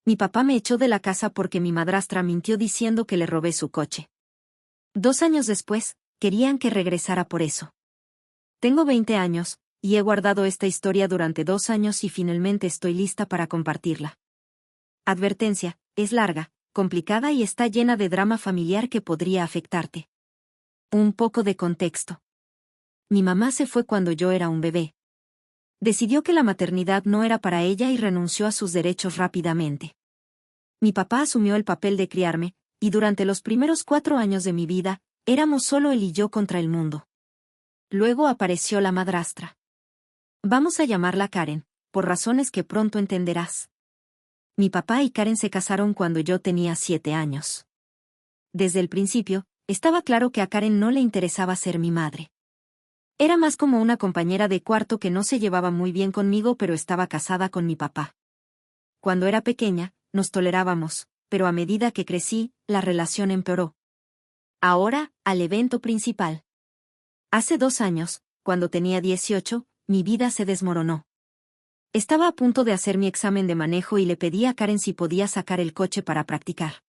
Mi papá me echó de la casa porque mi madrastra mintió diciendo que le robé su coche. 2 años después, querían que regresara por eso. Tengo 20 años, y he guardado esta historia durante 2 años y finalmente estoy lista para compartirla. Advertencia, es larga, complicada y está llena de drama familiar que podría afectarte. Un poco de contexto. Mi mamá se fue cuando yo era un bebé. Decidió que la maternidad no era para ella y renunció a sus derechos rápidamente. Mi papá asumió el papel de criarme, y durante los primeros 4 años de mi vida, éramos solo él y yo contra el mundo. Luego apareció la madrastra. Vamos a llamarla Karen, por razones que pronto entenderás. Mi papá y Karen se casaron cuando yo tenía 7 años. Desde el principio, estaba claro que a Karen no le interesaba ser mi madre. Era más como una compañera de cuarto que no se llevaba muy bien conmigo pero estaba casada con mi papá. Cuando era pequeña, nos tolerábamos, pero a medida que crecí, la relación empeoró. Ahora, al evento principal. Hace 2 años, cuando tenía 18, mi vida se desmoronó. Estaba a punto de hacer mi examen de manejo y le pedí a Karen si podía sacar el coche para practicar.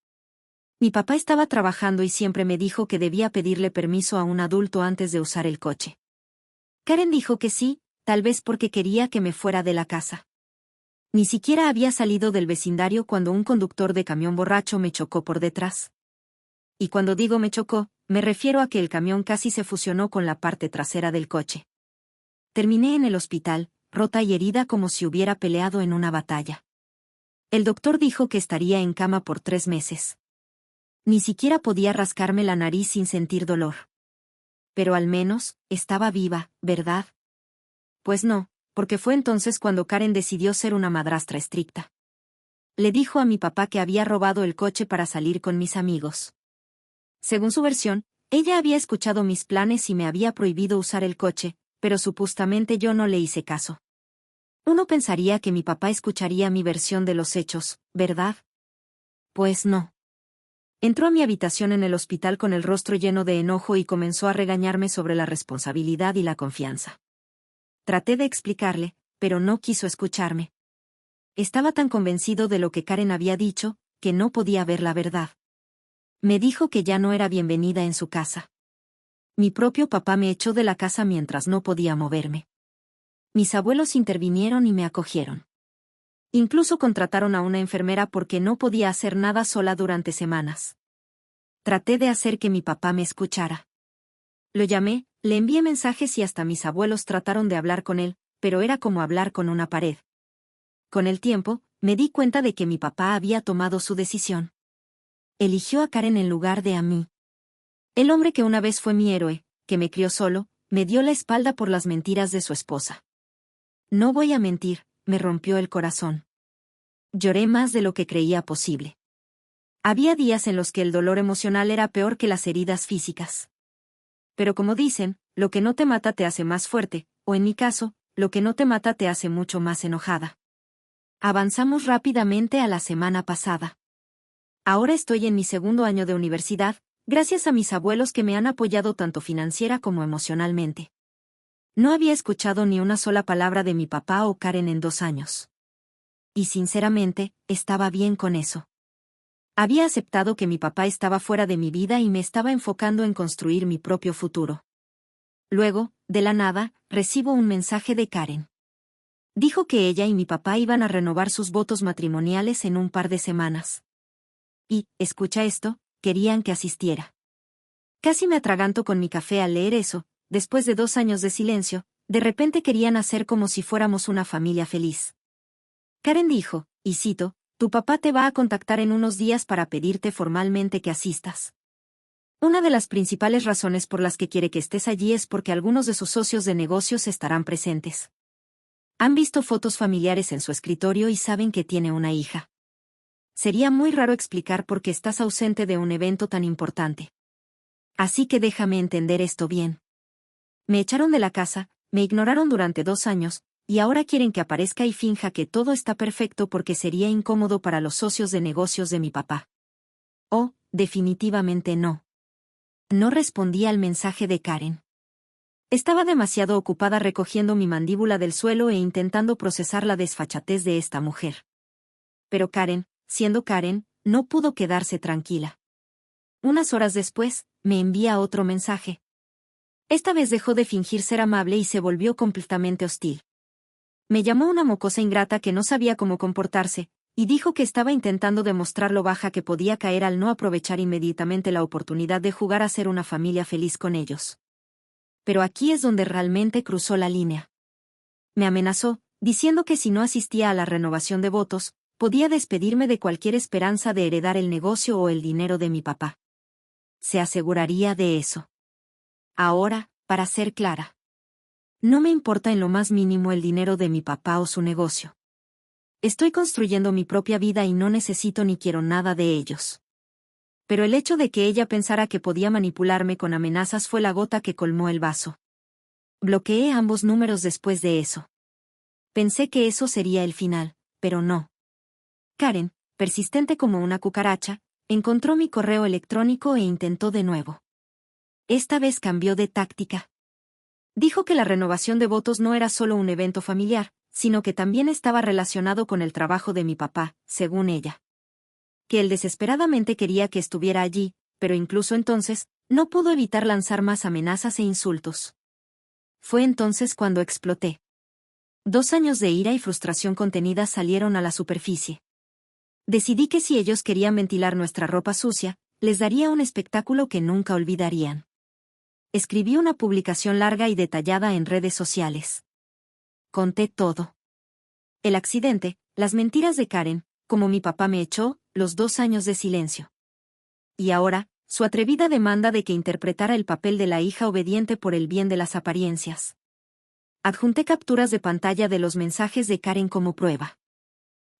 Mi papá estaba trabajando y siempre me dijo que debía pedirle permiso a un adulto antes de usar el coche. Karen dijo que sí, tal vez porque quería que me fuera de la casa. Ni siquiera había salido del vecindario cuando un conductor de camión borracho me chocó por detrás. Y cuando digo me chocó, me refiero a que el camión casi se fusionó con la parte trasera del coche. Terminé en el hospital, rota y herida como si hubiera peleado en una batalla. El doctor dijo que estaría en cama por 3 meses. Ni siquiera podía rascarme la nariz sin sentir dolor. Pero al menos, estaba viva, ¿verdad? Pues no, porque fue entonces cuando Karen decidió ser una madrastra estricta. Le dijo a mi papá que había robado el coche para salir con mis amigos. Según su versión, ella había escuchado mis planes y me había prohibido usar el coche, pero supuestamente yo no le hice caso. Uno pensaría que mi papá escucharía mi versión de los hechos, ¿verdad? Pues no. Entró a mi habitación en el hospital con el rostro lleno de enojo y comenzó a regañarme sobre la responsabilidad y la confianza. Traté de explicarle, pero no quiso escucharme. Estaba tan convencido de lo que Karen había dicho, que no podía ver la verdad. Me dijo que ya no era bienvenida en su casa. Mi propio papá me echó de la casa mientras no podía moverme. Mis abuelos intervinieron y me acogieron. Incluso contrataron a una enfermera porque no podía hacer nada sola durante semanas. Traté de hacer que mi papá me escuchara. Lo llamé, le envié mensajes y hasta mis abuelos trataron de hablar con él, pero era como hablar con una pared. Con el tiempo, me di cuenta de que mi papá había tomado su decisión. Eligió a Karen en lugar de a mí. El hombre que una vez fue mi héroe, que me crió solo, me dio la espalda por las mentiras de su esposa. No voy a mentir, me rompió el corazón. Lloré más de lo que creía posible. Había días en los que el dolor emocional era peor que las heridas físicas. Pero como dicen, lo que no te mata te hace más fuerte, o en mi caso, lo que no te mata te hace mucho más enojada. Avanzamos rápidamente a la semana pasada. Ahora estoy en mi 2.er año de universidad, gracias a mis abuelos que me han apoyado tanto financiera como emocionalmente. No había escuchado ni una sola palabra de mi papá o Karen en 2 años. Y sinceramente, estaba bien con eso. Había aceptado que mi papá estaba fuera de mi vida y me estaba enfocando en construir mi propio futuro. Luego, de la nada, recibo un mensaje de Karen. Dijo que ella y mi papá iban a renovar sus votos matrimoniales en un par de semanas. Y, escucha esto, querían que asistiera. Casi me atraganto con mi café al leer eso. Después de 2 años de silencio, de repente querían hacer como si fuéramos una familia feliz. Karen dijo, y cito, tu papá te va a contactar en unos días para pedirte formalmente que asistas. Una de las principales razones por las que quiere que estés allí es porque algunos de sus socios de negocios estarán presentes. Han visto fotos familiares en su escritorio y saben que tiene una hija. Sería muy raro explicar por qué estás ausente de un evento tan importante. Así que déjame entender esto bien. Me echaron de la casa, me ignoraron durante 2 años, y ahora quieren que aparezca y finja que todo está perfecto porque sería incómodo para los socios de negocios de mi papá. Oh, definitivamente no. No respondí al mensaje de Karen. Estaba demasiado ocupada recogiendo mi mandíbula del suelo e intentando procesar la desfachatez de esta mujer. Pero Karen, siendo Karen, no pudo quedarse tranquila. Unas horas después, me envía otro mensaje. Esta vez dejó de fingir ser amable y se volvió completamente hostil. Me llamó una mocosa ingrata que no sabía cómo comportarse, y dijo que estaba intentando demostrar lo baja que podía caer al no aprovechar inmediatamente la oportunidad de jugar a ser una familia feliz con ellos. Pero aquí es donde realmente cruzó la línea. Me amenazó, diciendo que si no asistía a la renovación de votos, podía despedirme de cualquier esperanza de heredar el negocio o el dinero de mi papá. Se aseguraría de eso. Ahora, para ser clara. No me importa en lo más mínimo el dinero de mi papá o su negocio. Estoy construyendo mi propia vida y no necesito ni quiero nada de ellos. Pero el hecho de que ella pensara que podía manipularme con amenazas fue la gota que colmó el vaso. Bloqueé ambos números después de eso. Pensé que eso sería el final, pero no. Karen, persistente como una cucaracha, encontró mi correo electrónico e intentó de nuevo. Esta vez cambió de táctica. Dijo que la renovación de votos no era solo un evento familiar, sino que también estaba relacionado con el trabajo de mi papá, según ella. Que él desesperadamente quería que estuviera allí, pero incluso entonces, no pudo evitar lanzar más amenazas e insultos. Fue entonces cuando exploté. 2 años de ira y frustración contenidas salieron a la superficie. Decidí que si ellos querían ventilar nuestra ropa sucia, les daría un espectáculo que nunca olvidarían. Escribí una publicación larga y detallada en redes sociales. Conté todo. El accidente, las mentiras de Karen, como mi papá me echó, los 2 años de silencio. Y ahora, su atrevida demanda de que interpretara el papel de la hija obediente por el bien de las apariencias. Adjunté capturas de pantalla de los mensajes de Karen como prueba.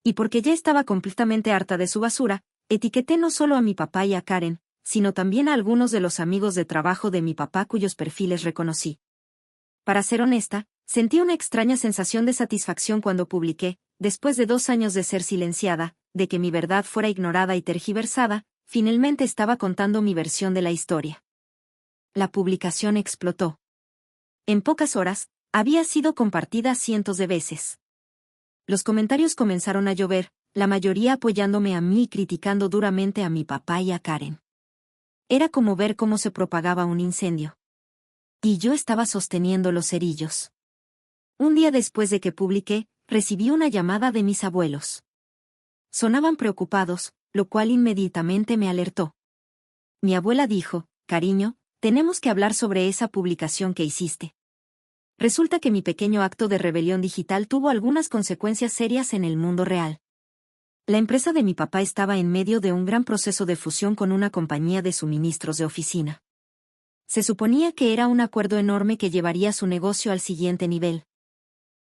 Y porque ya estaba completamente harta de su basura, etiqueté no solo a mi papá y a Karen, sino también a algunos de los amigos de trabajo de mi papá cuyos perfiles reconocí. Para ser honesta, sentí una extraña sensación de satisfacción cuando publiqué, después de 2 años de ser silenciada, de que mi verdad fuera ignorada y tergiversada, finalmente estaba contando mi versión de la historia. La publicación explotó. En pocas horas, había sido compartida cientos de veces. Los comentarios comenzaron a llover, la mayoría apoyándome a mí y criticando duramente a mi papá y a Karen. Era como ver cómo se propagaba un incendio. Y yo estaba sosteniendo los cerillos. Un día después de que publiqué, recibí una llamada de mis abuelos. Sonaban preocupados, lo cual inmediatamente me alertó. Mi abuela dijo, cariño, tenemos que hablar sobre esa publicación que hiciste. Resulta que mi pequeño acto de rebelión digital tuvo algunas consecuencias serias en el mundo real. La empresa de mi papá estaba en medio de un gran proceso de fusión con una compañía de suministros de oficina. Se suponía que era un acuerdo enorme que llevaría su negocio al siguiente nivel.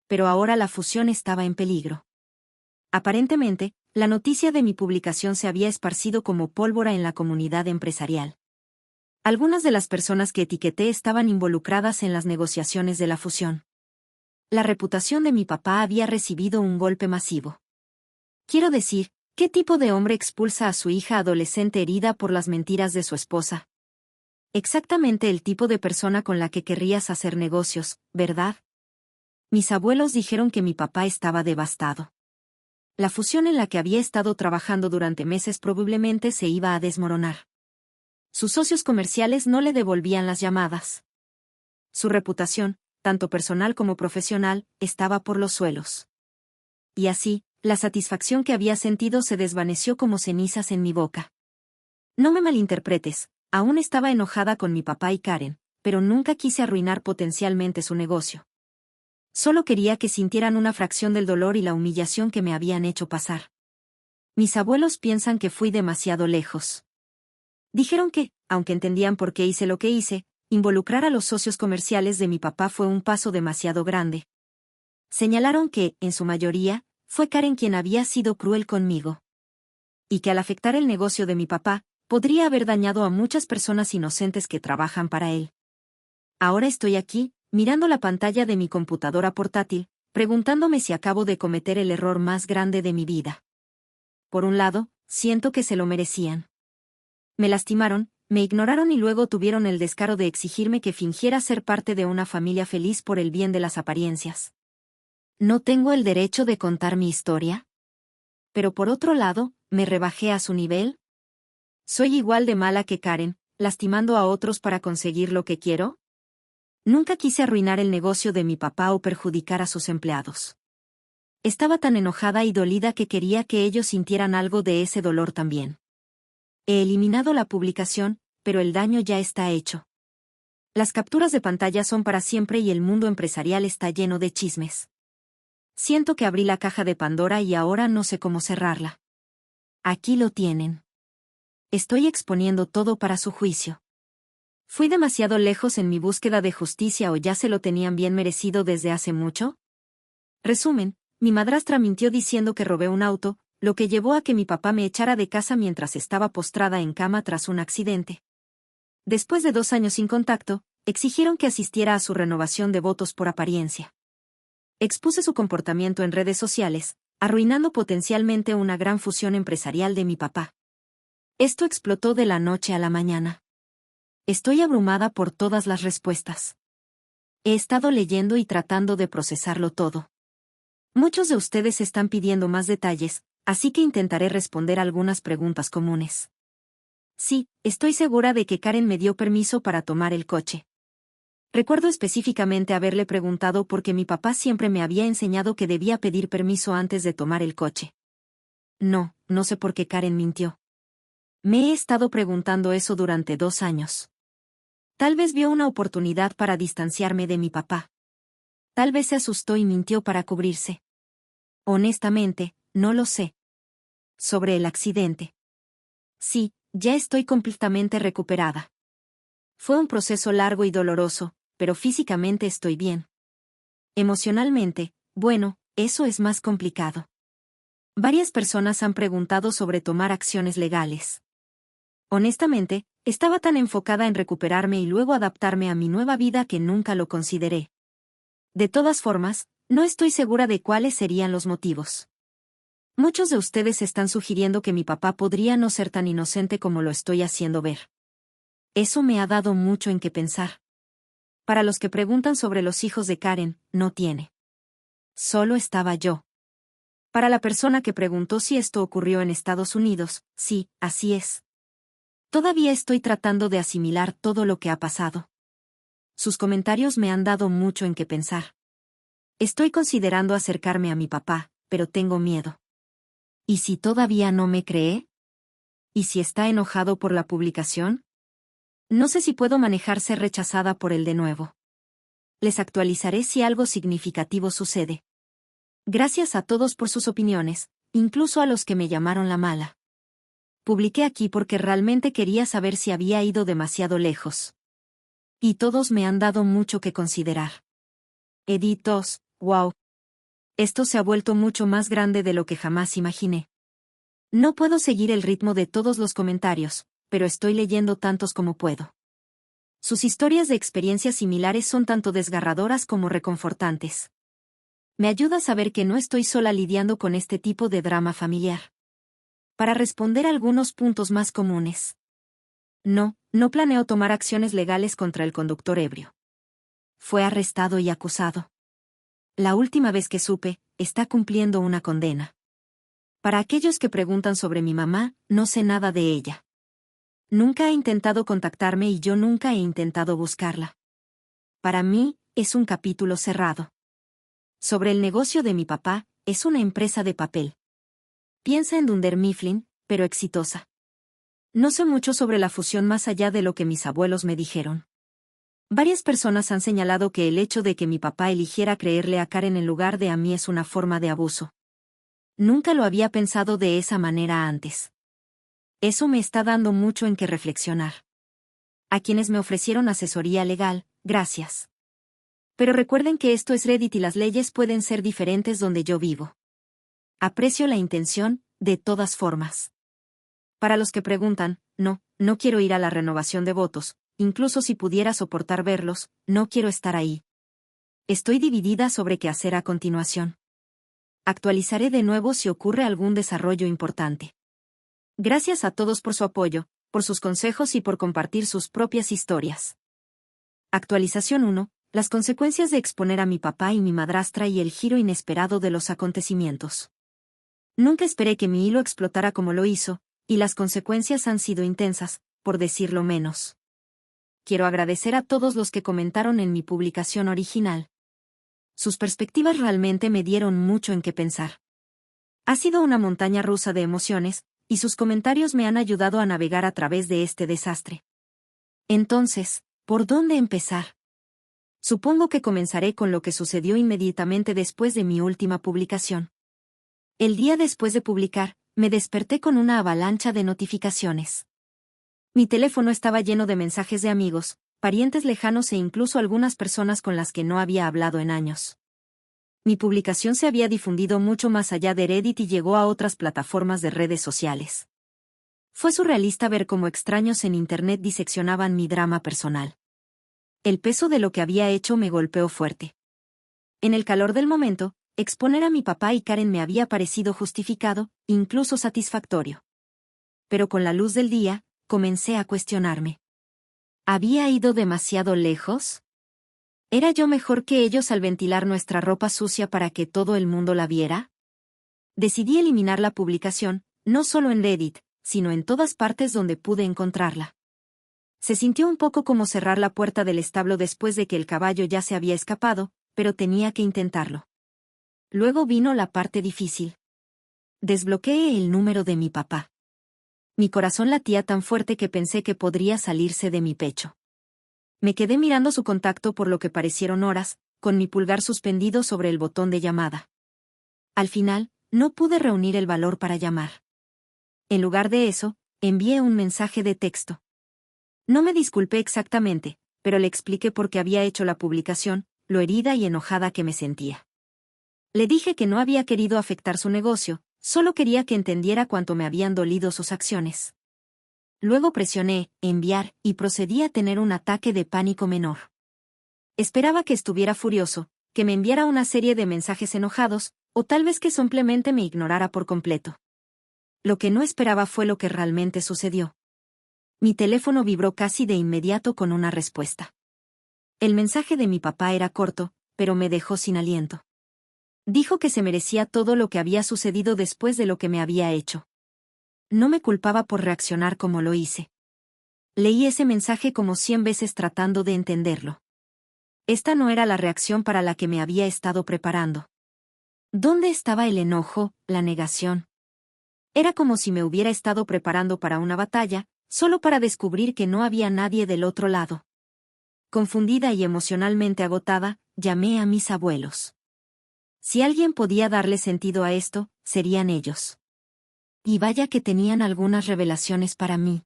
Pero ahora la fusión estaba en peligro. Aparentemente, la noticia de mi publicación se había esparcido como pólvora en la comunidad empresarial. Algunas de las personas que etiqueté estaban involucradas en las negociaciones de la fusión. La reputación de mi papá había recibido un golpe masivo. Quiero decir, ¿qué tipo de hombre expulsa a su hija adolescente herida por las mentiras de su esposa? Exactamente el tipo de persona con la que querrías hacer negocios, ¿verdad? Mis abuelos dijeron que mi papá estaba devastado. La fusión en la que había estado trabajando durante meses probablemente se iba a desmoronar. Sus socios comerciales no le devolvían las llamadas. Su reputación, tanto personal como profesional, estaba por los suelos. Y así, la satisfacción que había sentido se desvaneció como cenizas en mi boca. No me malinterpretes, aún estaba enojada con mi papá y Karen, pero nunca quise arruinar potencialmente su negocio. Solo quería que sintieran una fracción del dolor y la humillación que me habían hecho pasar. Mis abuelos piensan que fui demasiado lejos. Dijeron que, aunque entendían por qué hice lo que hice, involucrar a los socios comerciales de mi papá fue un paso demasiado grande. Señalaron que, en su mayoría, fue Karen quien había sido cruel conmigo. Y que al afectar el negocio de mi papá, podría haber dañado a muchas personas inocentes que trabajan para él. Ahora estoy aquí, mirando la pantalla de mi computadora portátil, preguntándome si acabo de cometer el error más grande de mi vida. Por un lado, siento que se lo merecían. Me lastimaron, me ignoraron y luego tuvieron el descaro de exigirme que fingiera ser parte de una familia feliz por el bien de las apariencias. ¿No tengo el derecho de contar mi historia? Pero por otro lado, ¿Me rebajé a su nivel? ¿Soy igual de mala que Karen, lastimando a otros para conseguir lo que quiero? Nunca quise arruinar el negocio de mi papá o perjudicar a sus empleados. Estaba tan enojada y dolida que quería que ellos sintieran algo de ese dolor también. He eliminado la publicación, pero el daño ya está hecho. Las capturas de pantalla son para siempre y el mundo empresarial está lleno de chismes. Siento que abrí la caja de Pandora y ahora no sé cómo cerrarla. Aquí lo tienen. Estoy exponiendo todo para su juicio. ¿Fui demasiado lejos en mi búsqueda de justicia o ya se lo tenían bien merecido desde hace mucho? Resumen, mi madrastra mintió diciendo que robé un auto, lo que llevó a que mi papá me echara de casa mientras estaba postrada en cama tras un accidente. Después de 2 años sin contacto, exigieron que asistiera a su renovación de votos por apariencia. Expuse su comportamiento en redes sociales, arruinando potencialmente una gran fusión empresarial de mi papá. Esto explotó de la noche a la mañana. Estoy abrumada por todas las respuestas. He estado leyendo y tratando de procesarlo todo. Muchos de ustedes están pidiendo más detalles, así que intentaré responder algunas preguntas comunes. Sí, estoy segura de que Karen me dio permiso para tomar el coche. Recuerdo específicamente haberle preguntado porque mi papá siempre me había enseñado que debía pedir permiso antes de tomar el coche. No sé por qué Karen mintió. Me he estado preguntando eso durante 2 años. Tal vez vio una oportunidad para distanciarme de mi papá. Tal vez se asustó y mintió para cubrirse. Honestamente, no lo sé. Sobre el accidente. Sí, ya estoy completamente recuperada. Fue un proceso largo y doloroso, pero físicamente estoy bien. Emocionalmente, bueno, eso es más complicado. Varias personas han preguntado sobre tomar acciones legales. Honestamente, estaba tan enfocada en recuperarme y luego adaptarme a mi nueva vida que nunca lo consideré. De todas formas, no estoy segura de cuáles serían los motivos. Muchos de ustedes están sugiriendo que mi papá podría no ser tan inocente como lo estoy haciendo ver. Eso me ha dado mucho en qué pensar. Para los que preguntan sobre los hijos de Karen, no tiene. Solo estaba yo. Para la persona que preguntó si esto ocurrió en Estados Unidos, sí, así es. Todavía estoy tratando de asimilar todo lo que ha pasado. Sus comentarios me han dado mucho en qué pensar. Estoy considerando acercarme a mi papá, pero tengo miedo. ¿Y si todavía no me cree? ¿Y si está enojado por la publicación? No sé si puedo manejar ser rechazada por él de nuevo. Les actualizaré si algo significativo sucede. Gracias a todos por sus opiniones, incluso a los que me llamaron la mala. Publiqué aquí porque realmente quería saber si había ido demasiado lejos. Y todos me han dado mucho que considerar. Edith 2, wow. Esto se ha vuelto mucho más grande de lo que jamás imaginé. No puedo seguir el ritmo de todos los comentarios, pero estoy leyendo tantos como puedo. Sus historias de experiencias similares son tanto desgarradoras como reconfortantes. Me ayuda a saber que no estoy sola lidiando con este tipo de drama familiar. Para responder a algunos puntos más comunes. No planeo tomar acciones legales contra el conductor ebrio. Fue arrestado y acusado. La última vez que supe, está cumpliendo una condena. Para aquellos que preguntan sobre mi mamá, no sé nada de ella. Nunca ha intentado contactarme y yo nunca he intentado buscarla. Para mí, es un capítulo cerrado. Sobre el negocio de mi papá, es una empresa de papel. Piensa en Dunder Mifflin, pero exitosa. No sé mucho sobre la fusión más allá de lo que mis abuelos me dijeron. Varias personas han señalado que el hecho de que mi papá eligiera creerle a Karen en lugar de a mí es una forma de abuso. Nunca lo había pensado de esa manera antes. Eso me está dando mucho en qué reflexionar. A quienes me ofrecieron asesoría legal, gracias. Pero recuerden que esto es Reddit y las leyes pueden ser diferentes donde yo vivo. Aprecio la intención, de todas formas. Para los que preguntan, no quiero ir a la renovación de votos, incluso si pudiera soportar verlos, no quiero estar ahí. Estoy dividida sobre qué hacer a continuación. Actualizaré de nuevo si ocurre algún desarrollo importante. Gracias a todos por su apoyo, por sus consejos y por compartir sus propias historias. Actualización 1. Las consecuencias de exponer a mi papá y mi madrastra y el giro inesperado de los acontecimientos. Nunca esperé que mi hilo explotara como lo hizo, y las consecuencias han sido intensas, por decirlo menos. Quiero agradecer a todos los que comentaron en mi publicación original. Sus perspectivas realmente me dieron mucho en qué pensar. Ha sido una montaña rusa de emociones, y sus comentarios me han ayudado a navegar a través de este desastre. Entonces, ¿por dónde empezar? Supongo que comenzaré con lo que sucedió inmediatamente después de mi última publicación. El día después de publicar, me desperté con una avalancha de notificaciones. Mi teléfono estaba lleno de mensajes de amigos, parientes lejanos e incluso algunas personas con las que no había hablado en años. Mi publicación se había difundido mucho más allá de Reddit y llegó a otras plataformas de redes sociales. Fue surrealista ver cómo extraños en Internet diseccionaban mi drama personal. El peso de lo que había hecho me golpeó fuerte. En el calor del momento, exponer a mi papá y Karen me había parecido justificado, incluso satisfactorio. Pero con la luz del día, comencé a cuestionarme. ¿Había ido demasiado lejos? ¿Era yo mejor que ellos al ventilar nuestra ropa sucia para que todo el mundo la viera? Decidí eliminar la publicación, no solo en Reddit, sino en todas partes donde pude encontrarla. Se sintió un poco como cerrar la puerta del establo después de que el caballo ya se había escapado, pero tenía que intentarlo. Luego vino la parte difícil. Desbloqueé el número de mi papá. Mi corazón latía tan fuerte que pensé que podría salirse de mi pecho. Me quedé mirando su contacto por lo que parecieron horas, con mi pulgar suspendido sobre el botón de llamada. Al final, no pude reunir el valor para llamar. En lugar de eso, envié un mensaje de texto. No me disculpé exactamente, pero le expliqué por qué había hecho la publicación, lo herida y enojada que me sentía. Le dije que no había querido afectar su negocio, solo quería que entendiera cuánto me habían dolido sus acciones. Luego presioné enviar y procedí a tener un ataque de pánico menor. Esperaba que estuviera furioso, que me enviara una serie de mensajes enojados, o tal vez que simplemente me ignorara por completo. Lo que no esperaba fue lo que realmente sucedió. Mi teléfono vibró casi de inmediato con una respuesta. El mensaje de mi papá era corto, pero me dejó sin aliento. Dijo que se merecía todo lo que había sucedido después de lo que me había hecho. No me culpaba por reaccionar como lo hice. Leí ese mensaje como 100 veces tratando de entenderlo. Esta no era la reacción para la que me había estado preparando. ¿Dónde estaba el enojo, la negación? Era como si me hubiera estado preparando para una batalla, solo para descubrir que no había nadie del otro lado. Confundida y emocionalmente agotada, llamé a mis abuelos. Si alguien podía darle sentido a esto, serían ellos. Y vaya que tenían algunas revelaciones para mí.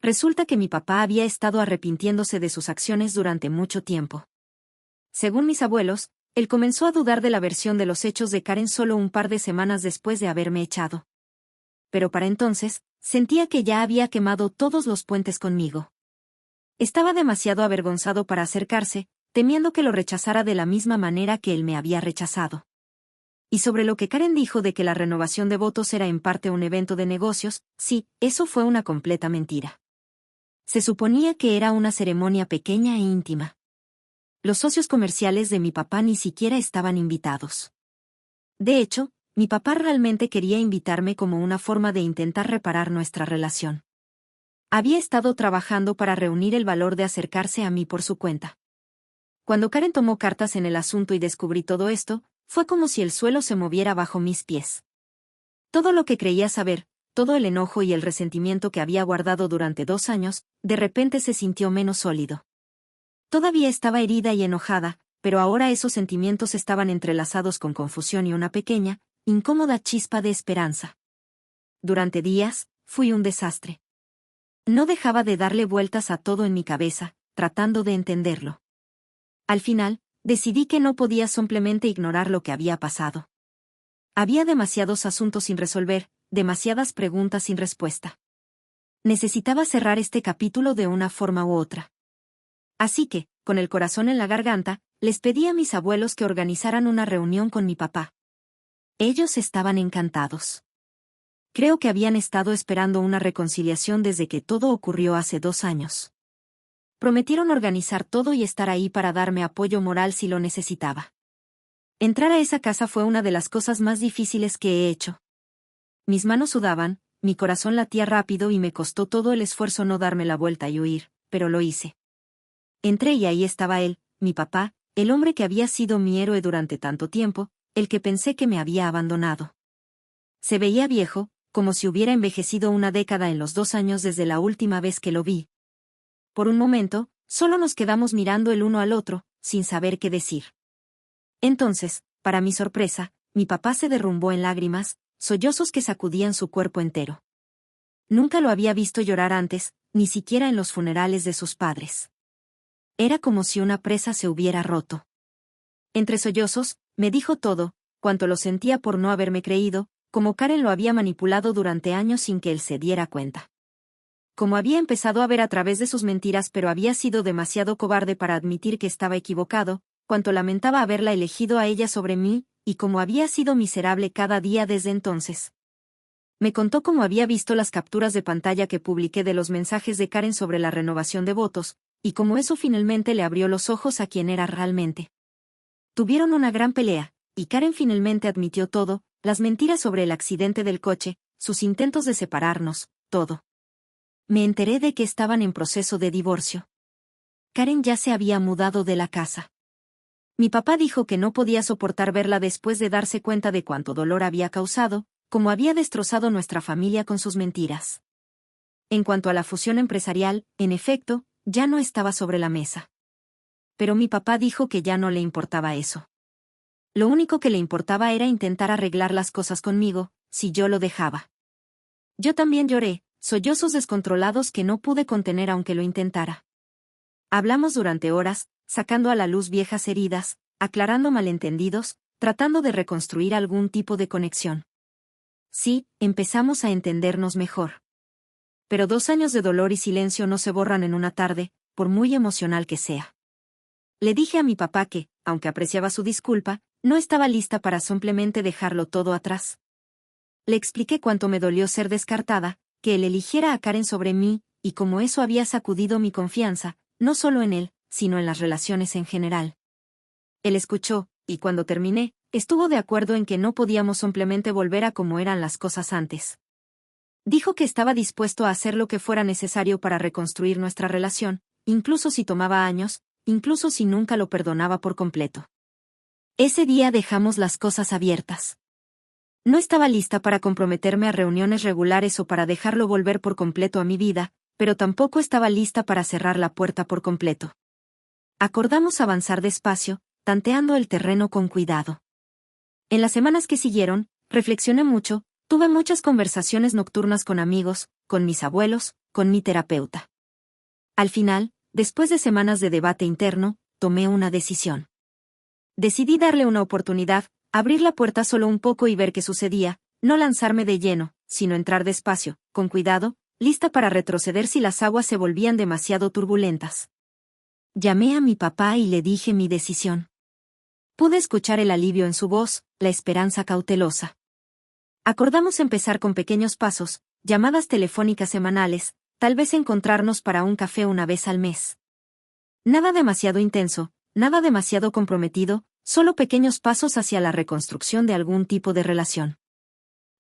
Resulta que mi papá había estado arrepintiéndose de sus acciones durante mucho tiempo. Según mis abuelos, él comenzó a dudar de la versión de los hechos de Karen solo un par de semanas después de haberme echado. Pero para entonces, sentía que ya había quemado todos los puentes conmigo. Estaba demasiado avergonzado para acercarse, temiendo que lo rechazara de la misma manera que él me había rechazado. Y sobre lo que Karen dijo de que la renovación de votos era en parte un evento de negocios, sí, eso fue una completa mentira. Se suponía que era una ceremonia pequeña e íntima. Los socios comerciales de mi papá ni siquiera estaban invitados. De hecho, mi papá realmente quería invitarme como una forma de intentar reparar nuestra relación. Había estado trabajando para reunir el valor de acercarse a mí por su cuenta. Cuando Karen tomó cartas en el asunto y descubrí todo esto, fue como si el suelo se moviera bajo mis pies. Todo lo que creía saber, todo el enojo y el resentimiento que había guardado durante 2 años, de repente se sintió menos sólido. Todavía estaba herida y enojada, pero ahora esos sentimientos estaban entrelazados con confusión y una pequeña, incómoda chispa de esperanza. Durante días, fui un desastre. No dejaba de darle vueltas a todo en mi cabeza, tratando de entenderlo. Al final, decidí que no podía simplemente ignorar lo que había pasado. Había demasiados asuntos sin resolver, demasiadas preguntas sin respuesta. Necesitaba cerrar este capítulo de una forma u otra. Así que, con el corazón en la garganta, les pedí a mis abuelos que organizaran una reunión con mi papá. Ellos estaban encantados. Creo que habían estado esperando una reconciliación desde que todo ocurrió hace 2 años. Prometieron organizar todo y estar ahí para darme apoyo moral si lo necesitaba. Entrar a esa casa fue una de las cosas más difíciles que he hecho. Mis manos sudaban, mi corazón latía rápido y me costó todo el esfuerzo no darme la vuelta y huir, pero lo hice. Entré y ahí estaba él, mi papá, el hombre que había sido mi héroe durante tanto tiempo, el que pensé que me había abandonado. Se veía viejo, como si hubiera envejecido una década en los 2 años desde la última vez que lo vi. Por un momento, solo nos quedamos mirando el uno al otro, sin saber qué decir. Entonces, para mi sorpresa, mi papá se derrumbó en lágrimas, sollozos que sacudían su cuerpo entero. Nunca lo había visto llorar antes, ni siquiera en los funerales de sus padres. Era como si una presa se hubiera roto. Entre sollozos, me dijo todo, cuánto lo sentía por no haberme creído, como Karen lo había manipulado durante años sin que él se diera cuenta. Como había empezado a ver a través de sus mentiras pero había sido demasiado cobarde para admitir que estaba equivocado, cuánto lamentaba haberla elegido a ella sobre mí, y cómo había sido miserable cada día desde entonces. Me contó cómo había visto las capturas de pantalla que publiqué de los mensajes de Karen sobre la renovación de votos, y cómo eso finalmente le abrió los ojos a quien era realmente. Tuvieron una gran pelea, y Karen finalmente admitió todo, las mentiras sobre el accidente del coche, sus intentos de separarnos, todo. Me enteré de que estaban en proceso de divorcio. Karen ya se había mudado de la casa. Mi papá dijo que no podía soportar verla después de darse cuenta de cuánto dolor había causado, cómo había destrozado nuestra familia con sus mentiras. En cuanto a la fusión empresarial, en efecto, ya no estaba sobre la mesa. Pero mi papá dijo que ya no le importaba eso. Lo único que le importaba era intentar arreglar las cosas conmigo, si yo lo dejaba. Yo también lloré, sollozos descontrolados que no pude contener aunque lo intentara. Hablamos durante horas, sacando a la luz viejas heridas, aclarando malentendidos, tratando de reconstruir algún tipo de conexión. Sí, empezamos a entendernos mejor. Pero 2 años de dolor y silencio no se borran en una tarde, por muy emocional que sea. Le dije a mi papá que, aunque apreciaba su disculpa, no estaba lista para simplemente dejarlo todo atrás. Le expliqué cuánto me dolió ser descartada, que él eligiera a Karen sobre mí, y cómo eso había sacudido mi confianza, no solo en él, sino en las relaciones en general. Él escuchó, y cuando terminé, estuvo de acuerdo en que no podíamos simplemente volver a como eran las cosas antes. Dijo que estaba dispuesto a hacer lo que fuera necesario para reconstruir nuestra relación, incluso si tomaba años, incluso si nunca lo perdonaba por completo. Ese día dejamos las cosas abiertas. No estaba lista para comprometerme a reuniones regulares o para dejarlo volver por completo a mi vida, pero tampoco estaba lista para cerrar la puerta por completo. Acordamos avanzar despacio, tanteando el terreno con cuidado. En las semanas que siguieron, reflexioné mucho, tuve muchas conversaciones nocturnas con amigos, con mis abuelos, con mi terapeuta. Al final, después de semanas de debate interno, tomé una decisión. Decidí darle una oportunidad, abrir la puerta solo un poco y ver qué sucedía, no lanzarme de lleno, sino entrar despacio, con cuidado, lista para retroceder si las aguas se volvían demasiado turbulentas. Llamé a mi papá y le dije mi decisión. Pude escuchar el alivio en su voz, la esperanza cautelosa. Acordamos empezar con pequeños pasos, llamadas telefónicas semanales, tal vez encontrarnos para un café una vez al mes. Nada demasiado intenso, nada demasiado comprometido, solo pequeños pasos hacia la reconstrucción de algún tipo de relación.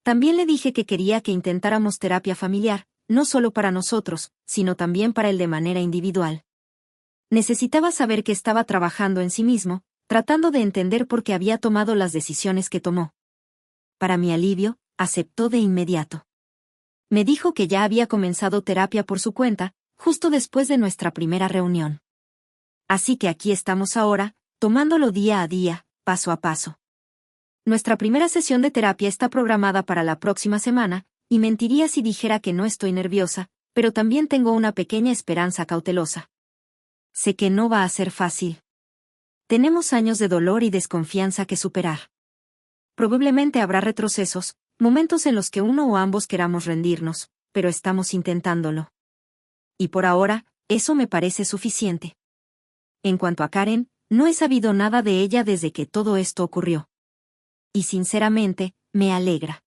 También le dije que quería que intentáramos terapia familiar, no solo para nosotros, sino también para él de manera individual. Necesitaba saber que estaba trabajando en sí mismo, tratando de entender por qué había tomado las decisiones que tomó. Para mi alivio, aceptó de inmediato. Me dijo que ya había comenzado terapia por su cuenta, justo después de nuestra primera reunión. Así que aquí estamos ahora, tomándolo día a día, paso a paso. Nuestra primera sesión de terapia está programada para la próxima semana, y mentiría si dijera que no estoy nerviosa, pero también tengo una pequeña esperanza cautelosa. Sé que no va a ser fácil. Tenemos años de dolor y desconfianza que superar. Probablemente habrá retrocesos, momentos en los que uno o ambos queramos rendirnos, pero estamos intentándolo. Y por ahora, eso me parece suficiente. En cuanto a Karen, no he sabido nada de ella desde que todo esto ocurrió. Y sinceramente, me alegra.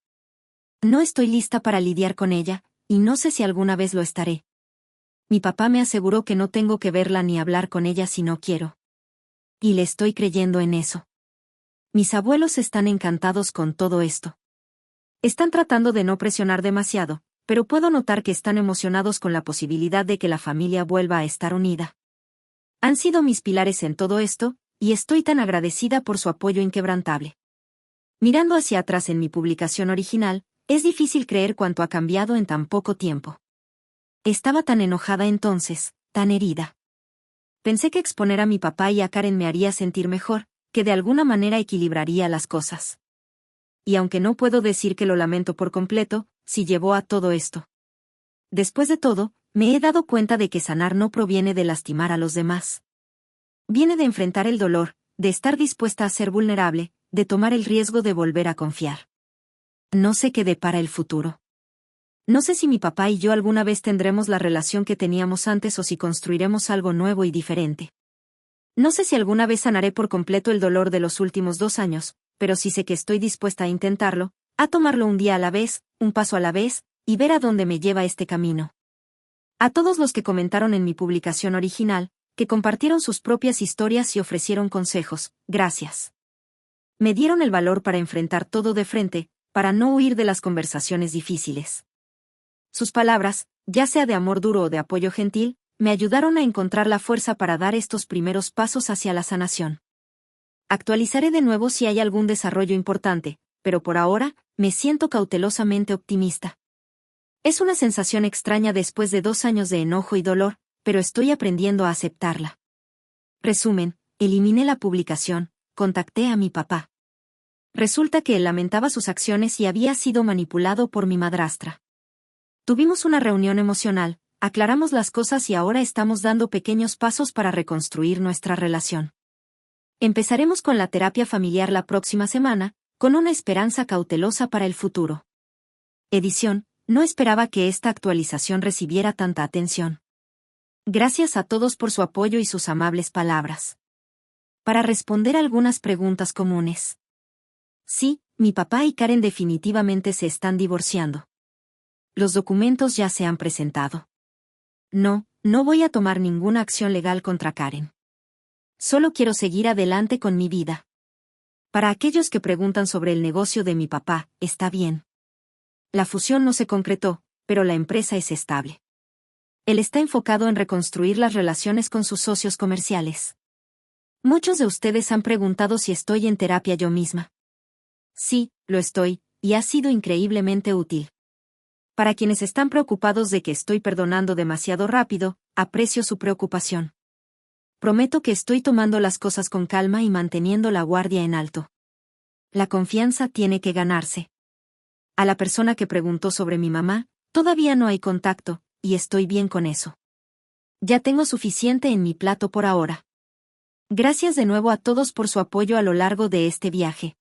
No estoy lista para lidiar con ella, y no sé si alguna vez lo estaré. Mi papá me aseguró que no tengo que verla ni hablar con ella si no quiero. Y le estoy creyendo en eso. Mis abuelos están encantados con todo esto. Están tratando de no presionar demasiado, pero puedo notar que están emocionados con la posibilidad de que la familia vuelva a estar unida. Han sido mis pilares en todo esto, y estoy tan agradecida por su apoyo inquebrantable. Mirando hacia atrás en mi publicación original, es difícil creer cuánto ha cambiado en tan poco tiempo. Estaba tan enojada entonces, tan herida. Pensé que exponer a mi papá y a Karen me haría sentir mejor, que de alguna manera equilibraría las cosas. Y aunque no puedo decir que lo lamento por completo, sí llevó a todo esto. Después de todo, me he dado cuenta de que sanar no proviene de lastimar a los demás. Viene de enfrentar el dolor, de estar dispuesta a ser vulnerable, de tomar el riesgo de volver a confiar. No sé qué depara el futuro. No sé si mi papá y yo alguna vez tendremos la relación que teníamos antes o si construiremos algo nuevo y diferente. No sé si alguna vez sanaré por completo el dolor de los últimos 2 años, pero sí sé que estoy dispuesta a intentarlo, a tomarlo un día a la vez, un paso a la vez, y ver a dónde me lleva este camino. A todos los que comentaron en mi publicación original, que compartieron sus propias historias y ofrecieron consejos, gracias. Me dieron el valor para enfrentar todo de frente, para no huir de las conversaciones difíciles. Sus palabras, ya sea de amor duro o de apoyo gentil, me ayudaron a encontrar la fuerza para dar estos primeros pasos hacia la sanación. Actualizaré de nuevo si hay algún desarrollo importante, pero por ahora, me siento cautelosamente optimista. Es una sensación extraña después de 2 años de enojo y dolor, pero estoy aprendiendo a aceptarla. Resumen, eliminé la publicación, contacté a mi papá. Resulta que él lamentaba sus acciones y había sido manipulado por mi madrastra. Tuvimos una reunión emocional, aclaramos las cosas y ahora estamos dando pequeños pasos para reconstruir nuestra relación. Empezaremos con la terapia familiar la próxima semana, con una esperanza cautelosa para el futuro. Edición, no esperaba que esta actualización recibiera tanta atención. Gracias a todos por su apoyo y sus amables palabras. Para responder algunas preguntas comunes. Sí, mi papá y Karen definitivamente se están divorciando. Los documentos ya se han presentado. No, no voy a tomar ninguna acción legal contra Karen. Solo quiero seguir adelante con mi vida. Para aquellos que preguntan sobre el negocio de mi papá, está bien. La fusión no se concretó, pero la empresa es estable. Él está enfocado en reconstruir las relaciones con sus socios comerciales. Muchos de ustedes han preguntado si estoy en terapia yo misma. Sí, lo estoy, y ha sido increíblemente útil. Para quienes están preocupados de que estoy perdonando demasiado rápido, aprecio su preocupación. Prometo que estoy tomando las cosas con calma y manteniendo la guardia en alto. La confianza tiene que ganarse. A la persona que preguntó sobre mi mamá, todavía no hay contacto, y estoy bien con eso. Ya tengo suficiente en mi plato por ahora. Gracias de nuevo a todos por su apoyo a lo largo de este viaje.